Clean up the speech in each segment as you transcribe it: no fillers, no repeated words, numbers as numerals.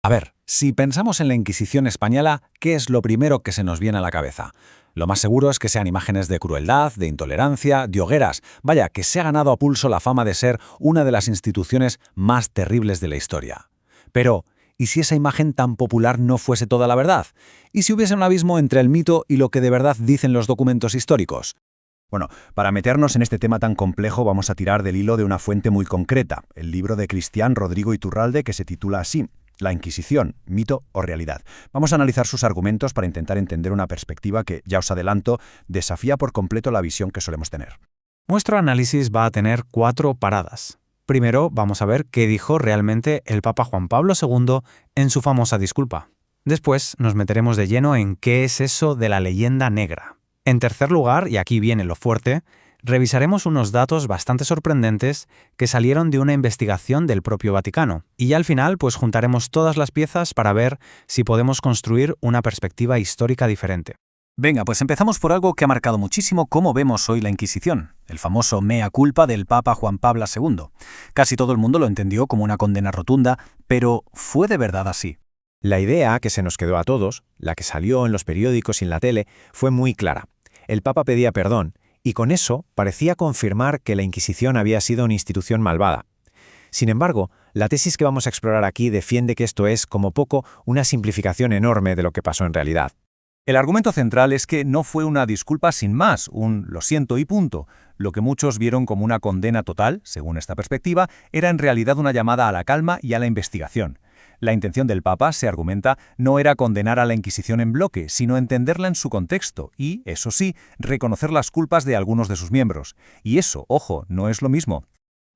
A ver, si pensamos en la Inquisición española, ¿qué es lo primero que se nos viene a la cabeza? Lo más seguro es que sean imágenes de crueldad, de intolerancia, de hogueras. Vaya, que se ha ganado a pulso la fama de ser una de las instituciones más terribles de la historia. Pero, ¿y si esa imagen tan popular no fuese toda la verdad? ¿Y si hubiese un abismo entre el mito y lo que de verdad dicen los documentos históricos? Bueno, para meternos en este tema tan complejo vamos a tirar del hilo de una fuente muy concreta, el libro de Cristián Rodrigo Iturralde que se titula así: La Inquisición, mito o realidad. Vamos a analizar sus argumentos para intentar entender una perspectiva que, ya os adelanto, desafía por completo la visión que solemos tener. Nuestro análisis va a tener 4 paradas. Primero, vamos a ver qué dijo realmente el Papa Juan Pablo II en su famosa disculpa. Después, nos meteremos de lleno en qué es eso de la leyenda negra. En tercer lugar, y aquí viene lo fuerte, revisaremos unos datos bastante sorprendentes que salieron de una investigación del propio Vaticano. Y ya al final, pues juntaremos todas las piezas para ver si podemos construir una perspectiva histórica diferente. Venga, pues empezamos por algo que ha marcado muchísimo cómo vemos hoy la Inquisición, el famoso mea culpa del Papa Juan Pablo II. Casi todo el mundo lo entendió como una condena rotunda, pero ¿fue de verdad así? La idea que se nos quedó a todos, la que salió en los periódicos y en la tele, fue muy clara. El Papa pedía perdón, y con eso parecía confirmar que la Inquisición había sido una institución malvada. Sin embargo, la tesis que vamos a explorar aquí defiende que esto es, como poco, una simplificación enorme de lo que pasó en realidad. El argumento central es que no fue una disculpa sin más, un lo siento y punto. Lo que muchos vieron como una condena total, según esta perspectiva, era en realidad una llamada a la calma y a la investigación. La intención del Papa, se argumenta, no era condenar a la Inquisición en bloque, sino entenderla en su contexto y, eso sí, reconocer las culpas de algunos de sus miembros. Y eso, ojo, no es lo mismo.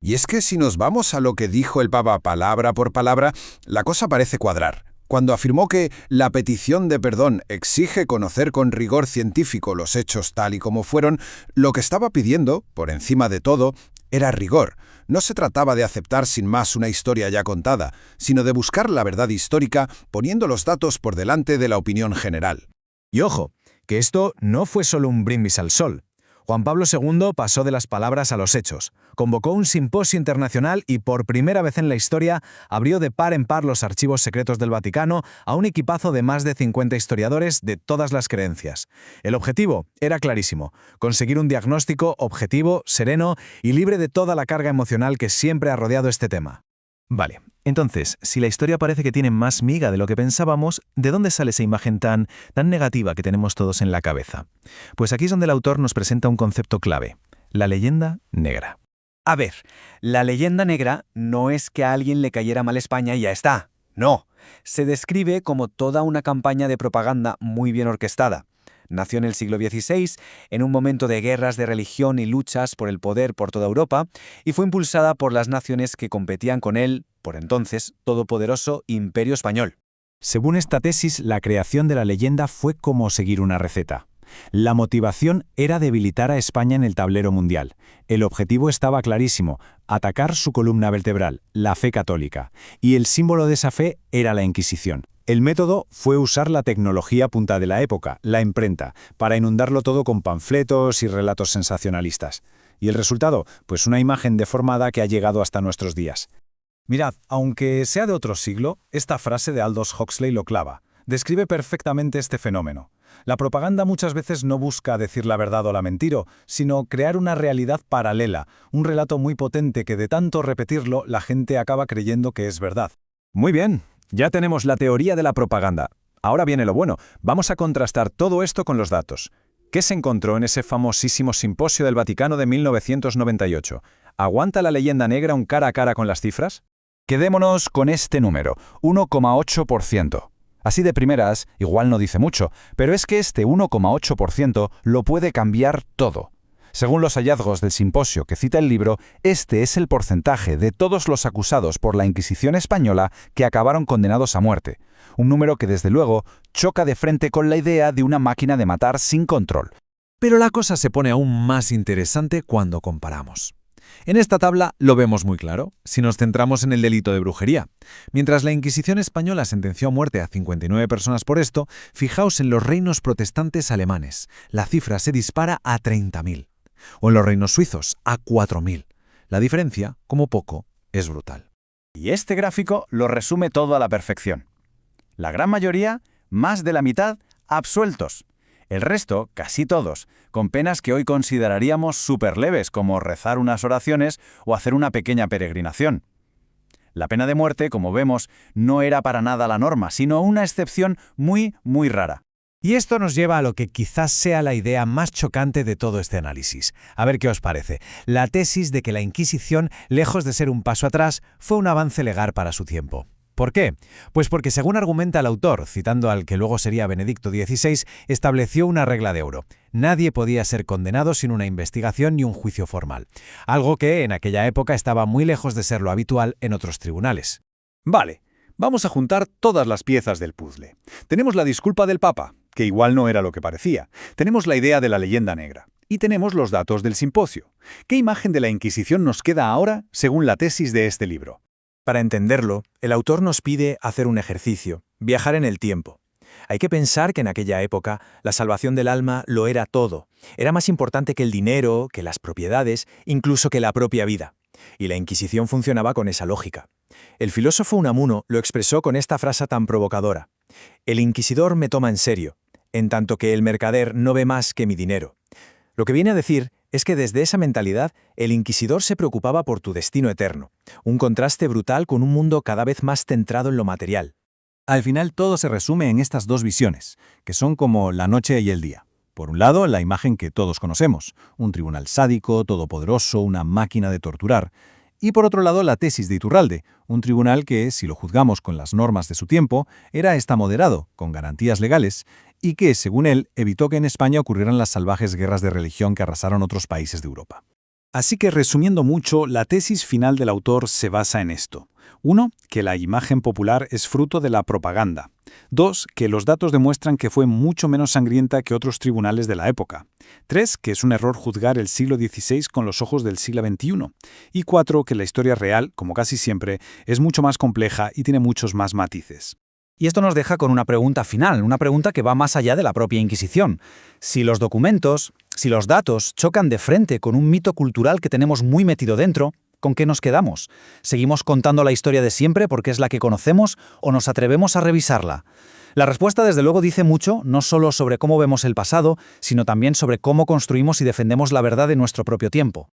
Y es que si nos vamos a lo que dijo el Papa palabra por palabra, la cosa parece cuadrar. Cuando afirmó que la petición de perdón exige conocer con rigor científico los hechos tal y como fueron, lo que estaba pidiendo, por encima de todo, era rigor. No se trataba de aceptar sin más una historia ya contada, sino de buscar la verdad histórica poniendo los datos por delante de la opinión general. Y ojo, que esto no fue solo un brindis al sol. Juan Pablo II pasó de las palabras a los hechos, convocó un simposio internacional y por primera vez en la historia abrió de par en par los archivos secretos del Vaticano a un equipazo de más de 50 historiadores de todas las creencias. El objetivo era clarísimo: conseguir un diagnóstico objetivo, sereno y libre de toda la carga emocional que siempre ha rodeado este tema. Vale, entonces, si la historia parece que tiene más miga de lo que pensábamos, ¿de dónde sale esa imagen tan negativa que tenemos todos en la cabeza? Pues aquí es donde el autor nos presenta un concepto clave: la leyenda negra. A ver, la leyenda negra no es que a alguien le cayera mal España y ya está. No, se describe como toda una campaña de propaganda muy bien orquestada. Nació en el siglo XVI, en un momento de guerras de religión y luchas por el poder por toda Europa, y fue impulsada por las naciones que competían con el, por entonces, todopoderoso Imperio Español. Según esta tesis, la creación de la leyenda fue como seguir una receta. La motivación era debilitar a España en el tablero mundial. El objetivo estaba clarísimo: atacar su columna vertebral, la fe católica. Y el símbolo de esa fe era la Inquisición. El método fue usar la tecnología punta de la época, la imprenta, para inundarlo todo con panfletos y relatos sensacionalistas. ¿Y el resultado? Pues una imagen deformada que ha llegado hasta nuestros días. Mirad, aunque sea de otro siglo, esta frase de Aldous Huxley lo clava. Describe perfectamente este fenómeno. La propaganda muchas veces no busca decir la verdad o la mentira, sino crear una realidad paralela, un relato muy potente que de tanto repetirlo la gente acaba creyendo que es verdad. Muy bien, ya tenemos la teoría de la propaganda. Ahora viene lo bueno. Vamos a contrastar todo esto con los datos. ¿Qué se encontró en ese famosísimo simposio del Vaticano de 1998? ¿Aguanta la leyenda negra un cara a cara con las cifras? Quedémonos con este número, 1,8%. Así de primeras, igual no dice mucho, pero es que este 1,8% lo puede cambiar todo. Según los hallazgos del simposio que cita el libro, este es el porcentaje de todos los acusados por la Inquisición española que acabaron condenados a muerte. Un número que, desde luego, choca de frente con la idea de una máquina de matar sin control. Pero la cosa se pone aún más interesante cuando comparamos. En esta tabla lo vemos muy claro, si nos centramos en el delito de brujería. Mientras la Inquisición española sentenció a muerte a 59 personas por esto, fijaos en los reinos protestantes alemanes. La cifra se dispara a 30.000. O en los reinos suizos, a 4.000. La diferencia, como poco, es brutal. Y este gráfico lo resume todo a la perfección. La gran mayoría, más de la mitad, absueltos. El resto, casi todos, con penas que hoy consideraríamos superleves, como rezar unas oraciones o hacer una pequeña peregrinación. La pena de muerte, como vemos, no era para nada la norma, sino una excepción muy, muy rara. Y esto nos lleva a lo que quizás sea la idea más chocante de todo este análisis. A ver qué os parece. La tesis de que la Inquisición, lejos de ser un paso atrás, fue un avance legal para su tiempo. ¿Por qué? Pues porque, según argumenta el autor, citando al que luego sería Benedicto XVI, estableció una regla de oro. Nadie podía ser condenado sin una investigación ni un juicio formal. Algo que, en aquella época, estaba muy lejos de ser lo habitual en otros tribunales. Vale, vamos a juntar todas las piezas del puzzle. Tenemos la disculpa del Papa, que igual no era lo que parecía. Tenemos la idea de la leyenda negra. Y tenemos los datos del simposio. ¿Qué imagen de la Inquisición nos queda ahora, según la tesis de este libro? Para entenderlo, el autor nos pide hacer un ejercicio, viajar en el tiempo. Hay que pensar que en aquella época la salvación del alma lo era todo. Era más importante que el dinero, que las propiedades, incluso que la propia vida. Y la Inquisición funcionaba con esa lógica. El filósofo Unamuno lo expresó con esta frase tan provocadora: «El inquisidor me toma en serio, en tanto que el mercader no ve más que mi dinero». Lo que viene a decir es que desde esa mentalidad el inquisidor se preocupaba por tu destino eterno, un contraste brutal con un mundo cada vez más centrado en lo material. Al final todo se resume en estas dos visiones, que son como la noche y el día. Por un lado, la imagen que todos conocemos, un tribunal sádico, todopoderoso, una máquina de torturar. Y por otro lado, la tesis de Iturralde, un tribunal que, si lo juzgamos con las normas de su tiempo, era hasta moderado, con garantías legales, y que, según él, evitó que en España ocurrieran las salvajes guerras de religión que arrasaron otros países de Europa. Así que, resumiendo mucho, la tesis final del autor se basa en esto. 1. Que la imagen popular es fruto de la propaganda. 2. Que los datos demuestran que fue mucho menos sangrienta que otros tribunales de la época. 3. Que es un error juzgar el siglo XVI con los ojos del siglo XXI. Y 4. Que la historia real, como casi siempre, es mucho más compleja y tiene muchos más matices. Y esto nos deja con una pregunta final, una pregunta que va más allá de la propia Inquisición. Si los documentos, si los datos chocan de frente con un mito cultural que tenemos muy metido dentro, ¿con qué nos quedamos? ¿Seguimos contando la historia de siempre porque es la que conocemos o nos atrevemos a revisarla? La respuesta, desde luego, dice mucho, no solo sobre cómo vemos el pasado, sino también sobre cómo construimos y defendemos la verdad de nuestro propio tiempo.